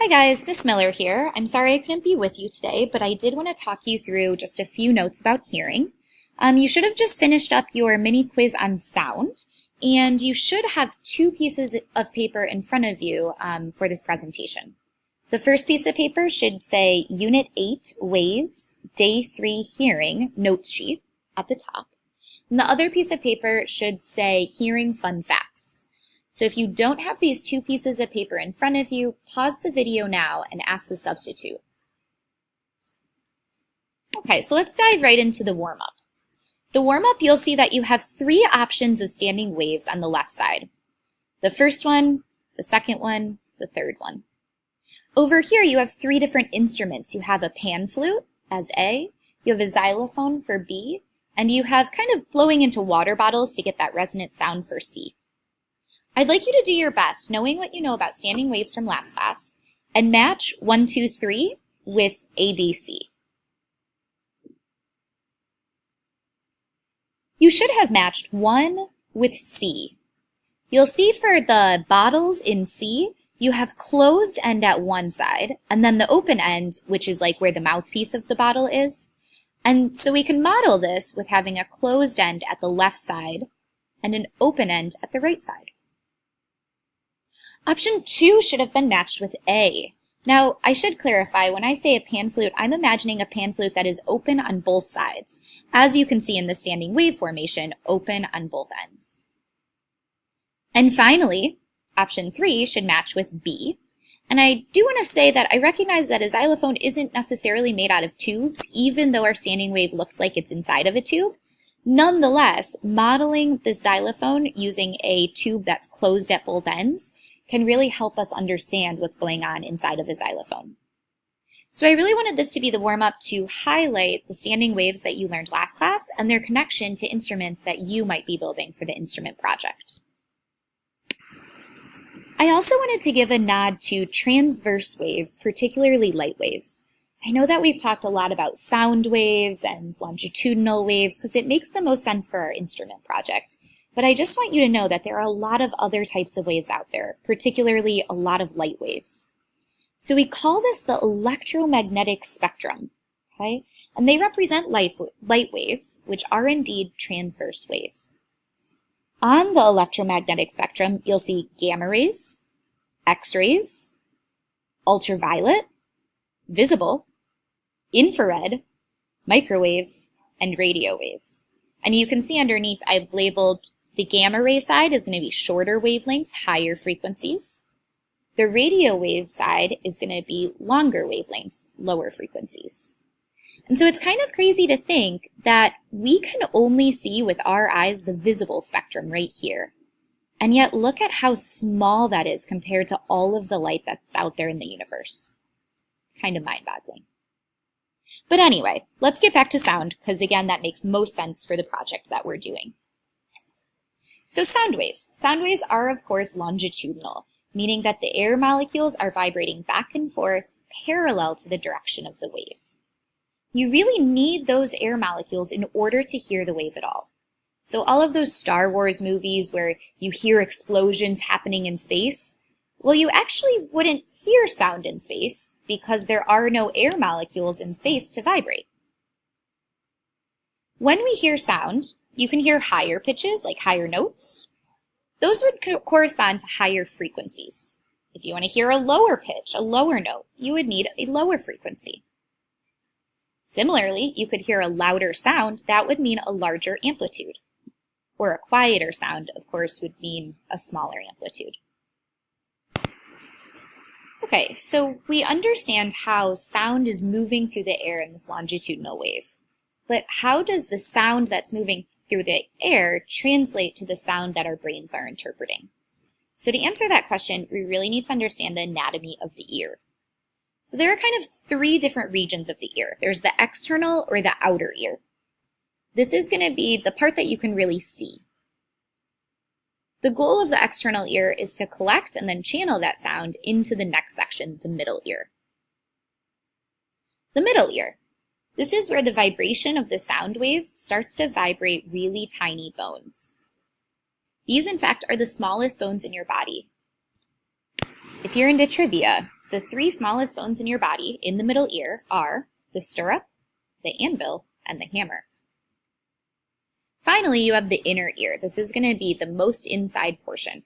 Hi guys, Miss Miller here. I'm sorry I couldn't be with you today, but I did want to talk you through just a few notes about hearing. You should have just finished up your mini quiz on sound, and you should have two pieces of paper in front of you for this presentation. The first piece of paper should say Unit 8, Waves, Day 3, Hearing, Notes Sheet at the top. And the other piece of paper should say Hearing Fun Facts. So if you don't have these two pieces of paper in front of you, pause the video now and ask the substitute. Okay, so let's dive right into the warm-up. The warm-up, you'll see that you have three options of standing waves on the left side. The first one, the second one, the third one. Over here, you have three different instruments. You have a pan flute as A, you have a xylophone for B, and you have kind of blowing into water bottles to get that resonant sound for C. I'd like you to do your best, knowing what you know about standing waves from last class, and match 1, 2, 3 with A, B, C. You should have matched 1 with C. You'll see for the bottles in C, you have closed end at one side, and then the open end, which is like where the mouthpiece of the bottle is. And so we can model this with having a closed end at the left side and an open end at the right side. Option 2 should have been matched with A. Now, I should clarify, when I say a pan flute, I'm imagining a pan flute that is open on both sides. As you can see in the standing wave formation, open on both ends. And finally, option 3 should match with B. And I do want to say that I recognize that a xylophone isn't necessarily made out of tubes, even though our standing wave looks like it's inside of a tube. Nonetheless, modeling the xylophone using a tube that's closed at both ends can really help us understand what's going on inside of a xylophone. So I really wanted this to be the warm-up to highlight the standing waves that you learned last class and their connection to instruments that you might be building for the instrument project. I also wanted to give a nod to transverse waves, particularly light waves. I know that we've talked a lot about sound waves and longitudinal waves because it makes the most sense for our instrument project. But I just want you to know that there are a lot of other types of waves out there, particularly a lot of light waves. So we call this the electromagnetic spectrum, okay? And they represent light waves, which are indeed transverse waves. On the electromagnetic spectrum, you'll see gamma rays, X-rays, ultraviolet, visible, infrared, microwave, and radio waves. And you can see underneath I've labeled the gamma ray side is going to be shorter wavelengths, higher frequencies. The radio wave side is going to be longer wavelengths, lower frequencies. And so it's kind of crazy to think that we can only see with our eyes the visible spectrum right here. And yet look at how small that is compared to all of the light that's out there in the universe. Kind of mind-boggling. But anyway, let's get back to sound, because again, that makes most sense for the project that we're doing. So sound waves. Sound waves are, of course, longitudinal, meaning that the air molecules are vibrating back and forth parallel to the direction of the wave. You really need those air molecules in order to hear the wave at all. So all of those Star Wars movies where you hear explosions happening in space, well, you actually wouldn't hear sound in space because there are no air molecules in space to vibrate. When we hear sound, you can hear higher pitches, like higher notes. Those would correspond to higher frequencies. If you want to hear a lower pitch, a lower note, you would need a lower frequency. Similarly, you could hear a louder sound, that would mean a larger amplitude. Or a quieter sound, of course, would mean a smaller amplitude. Okay, so we understand how sound is moving through the air in this longitudinal wave. But how does the sound that's moving through the air translate to the sound that our brains are interpreting? So to answer that question, we really need to understand the anatomy of the ear. So there are kind of three different regions of the ear. There's the external or the outer ear. This is going to be the part that you can really see. The goal of the external ear is to collect and then channel that sound into the next section, the middle ear. The middle ear. This is where the vibration of the sound waves starts to vibrate really tiny bones. These, in fact, are the smallest bones in your body. If you're into trivia, The three smallest bones in your body in the middle ear are the stirrup, the anvil, and the hammer. Finally, you have the inner ear. This is going to be the most inside portion.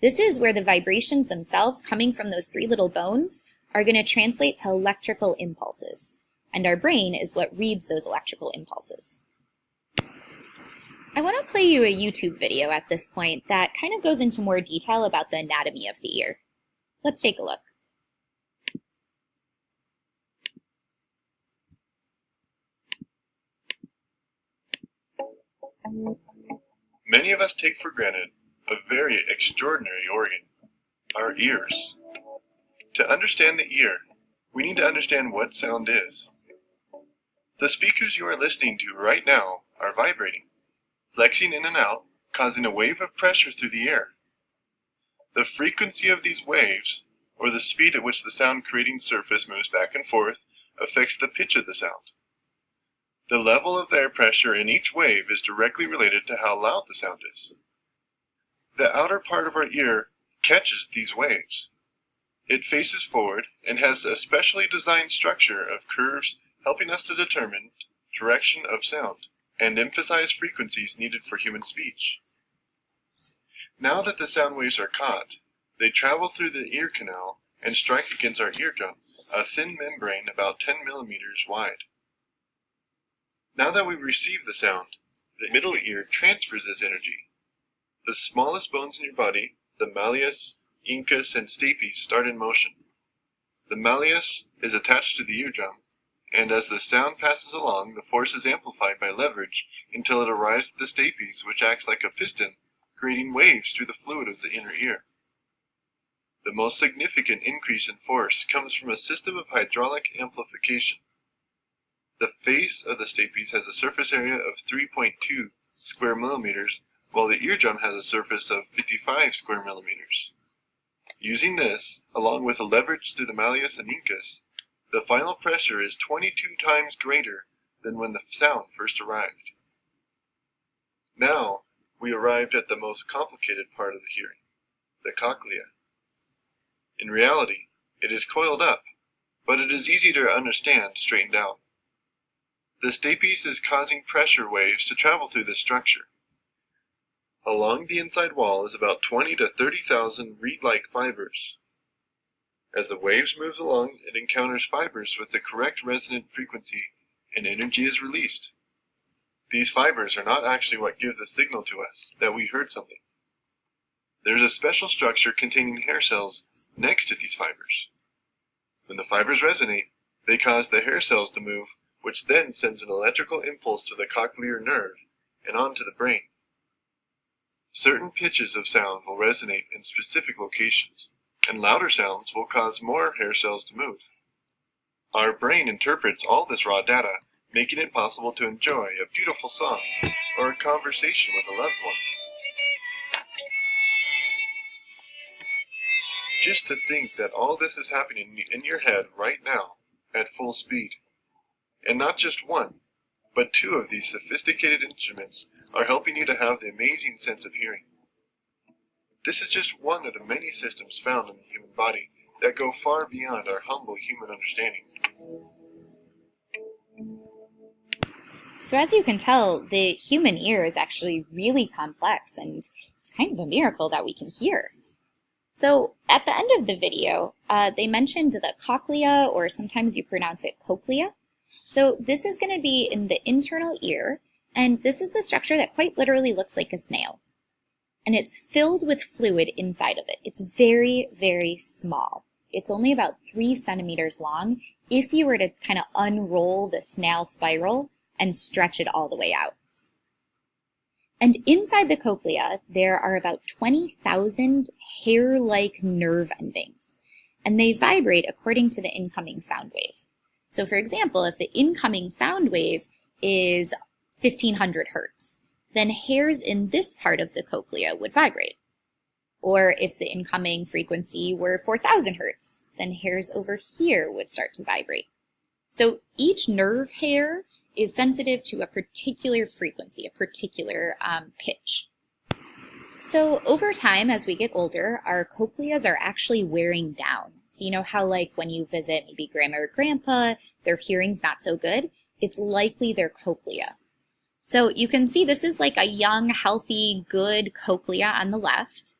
This is where the vibrations themselves coming from those three little bones are going to translate to electrical impulses. And our brain is what reads those electrical impulses. I want to play you a YouTube video at this point that kind of goes into more detail about the anatomy of the ear. Let's take a look. Many of us take for granted a very extraordinary organ, our ears. To understand the ear, we need to understand what sound is. The speakers you are listening to right now are vibrating, flexing in and out, causing a wave of pressure through the air. The frequency of these waves, or the speed at which the sound-creating surface moves back and forth, affects the pitch of the sound. The level of air pressure in each wave is directly related to how loud the sound is. The outer part of our ear catches these waves. It faces forward and has a specially designed structure of curves helping us to determine direction of sound and emphasize frequencies needed for human speech. Now that the sound waves are caught, they travel through the ear canal and strike against our eardrum, a thin membrane about 10 millimeters wide. Now that we receive the sound, the middle ear transfers this energy. The smallest bones in your body, the malleus, incus, and stapes, start in motion. The malleus is attached to the eardrum, and as the sound passes along, the force is amplified by leverage until it arrives at the stapes, which acts like a piston, creating waves through the fluid of the inner ear. The most significant increase in force comes from a system of hydraulic amplification. The face of the stapes has a surface area of 3.2 square millimeters, while the eardrum has a surface of 55 square millimeters. Using this, along with a leverage through the malleus and incus, the final pressure is 22 times greater than when the sound first arrived. Now, we arrived at the most complicated part of the hearing, the cochlea. In reality, it is coiled up, but it is easy to understand straightened out. The stapes is causing pressure waves to travel through this structure. Along the inside wall is about 20 to 30,000 reed-like fibers. As the waves move along, it encounters fibers with the correct resonant frequency, and energy is released. These fibers are not actually what give the signal to us that we heard something. There's a special structure containing hair cells next to these fibers. When the fibers resonate, they cause the hair cells to move, which then sends an electrical impulse to the cochlear nerve and on to the brain. Certain pitches of sound will resonate in specific locations, and louder sounds will cause more hair cells to move. Our brain interprets all this raw data, making it possible to enjoy a beautiful song or a conversation with a loved one. Just to think that all this is happening in your head right now, at full speed. And not just one, but two of these sophisticated instruments are helping you to have the amazing sense of hearing. This is just one of the many systems found in the human body that go far beyond our humble human understanding. So as you can tell, the human ear is actually really complex, and it's kind of a miracle that we can hear. So at the end of the video, they mentioned the cochlea, or sometimes you pronounce it cochlea. So this is going to be in the internal ear, and this is the structure that quite literally looks like a snail. And it's filled with fluid inside of it. It's very, very small. It's only about 3 centimeters long if you were to kind of unroll the snail spiral and stretch it all the way out. And inside the cochlea, there are about 20,000 hair-like nerve endings, and they vibrate according to the incoming sound wave. So for example, if the incoming sound wave is 1500 hertz, then hairs in this part of the cochlea would vibrate. Or if the incoming frequency were 4000 hertz, then hairs over here would start to vibrate. So each nerve hair is sensitive to a particular frequency, a particular pitch. So over time, as we get older, our cochleas are actually wearing down. So you know how like when you visit maybe grandma or grandpa, their hearing's not so good? It's likely their cochlea. So you can see this is like a young, healthy, good cochlea on the left.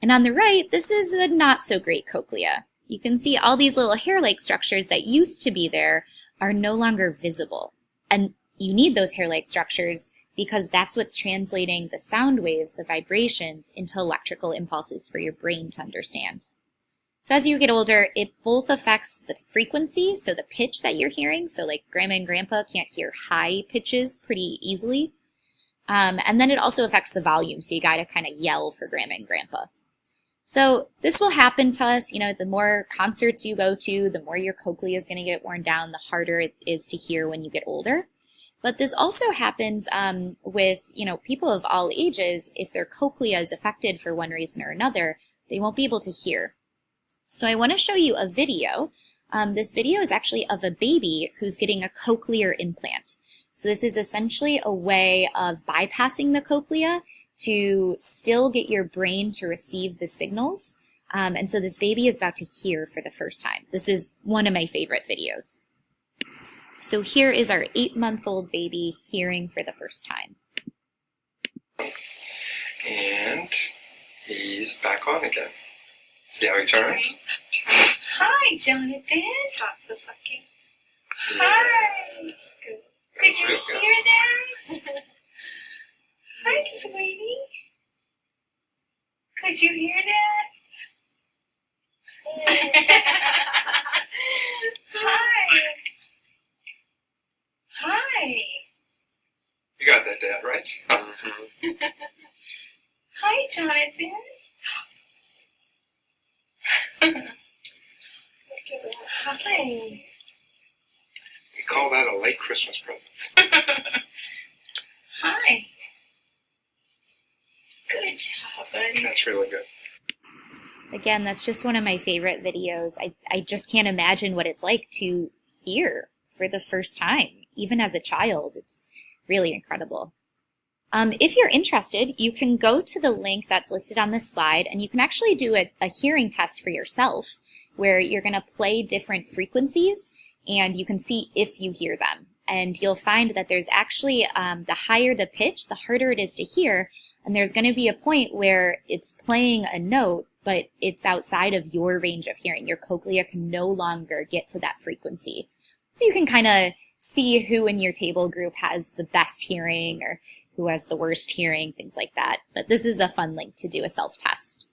And on the right, this is a not so great cochlea. You can see all these little hair-like structures that used to be there are no longer visible. And you need those hair-like structures because that's what's translating the sound waves, the vibrations, into electrical impulses for your brain to understand. So as you get older, it both affects the frequency, so the pitch that you're hearing. So like grandma and grandpa can't hear high pitches pretty easily. And then it also affects the volume, so you gotta kind of yell for grandma and grandpa. So this will happen to us, you know, the more concerts you go to, the more your cochlea is going to get worn down, the harder it is to hear when you get older. But this also happens with, you know, people of all ages. If their cochlea is affected for one reason or another, they won't be able to hear. So I want to show you a video. This video is actually of a baby who's getting a cochlear implant. So this is essentially a way of bypassing the cochlea to still get your brain to receive the signals. And so this baby is about to hear for the first time. This is one of my favorite videos. So here is our 8-month-old baby hearing for the first time. And he's back on again. See how he turns? Hi, Jonathan. Stop the sucking. Yeah. Hi. Good. Could you real good. hear that? Hi, sweetie. Could you hear that? Hi. Hi. You got that, Dad, right? Hi, Jonathan. Hi. We call that a late Christmas present. Hi. Good job, buddy. That's really good. Again, that's just one of my favorite videos. I just can't imagine what it's like to hear for the first time, even as a child. It's really incredible. If you're interested, you can go to the link that's listed on this slide, and you can actually do a hearing test for yourself, where you're going to play different frequencies, and you can see if you hear them. And you'll find that there's actually, the higher the pitch, the harder it is to hear, and there's going to be a point where it's playing a note, but it's outside of your range of hearing. Your cochlea can no longer get to that frequency. So you can kind of see who in your table group has the best hearing or who has the worst hearing, things like that. But this is a fun link to do a self-test.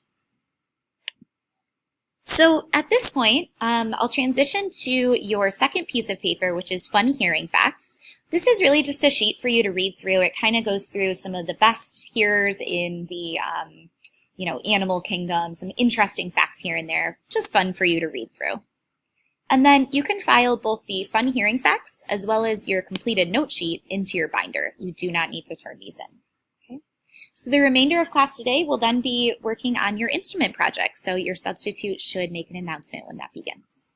So at this point, I'll transition to your second piece of paper, which is fun hearing facts. This is really just a sheet for you to read through. It kind of goes through some of the best hearers in the animal kingdom, some interesting facts here and there, just fun for you to read through. And then you can file both the fun hearing facts as well as your completed note sheet into your binder. You do not need to turn these in. Okay? So the remainder of class today will then be working on your instrument project. So your substitute should make an announcement when that begins.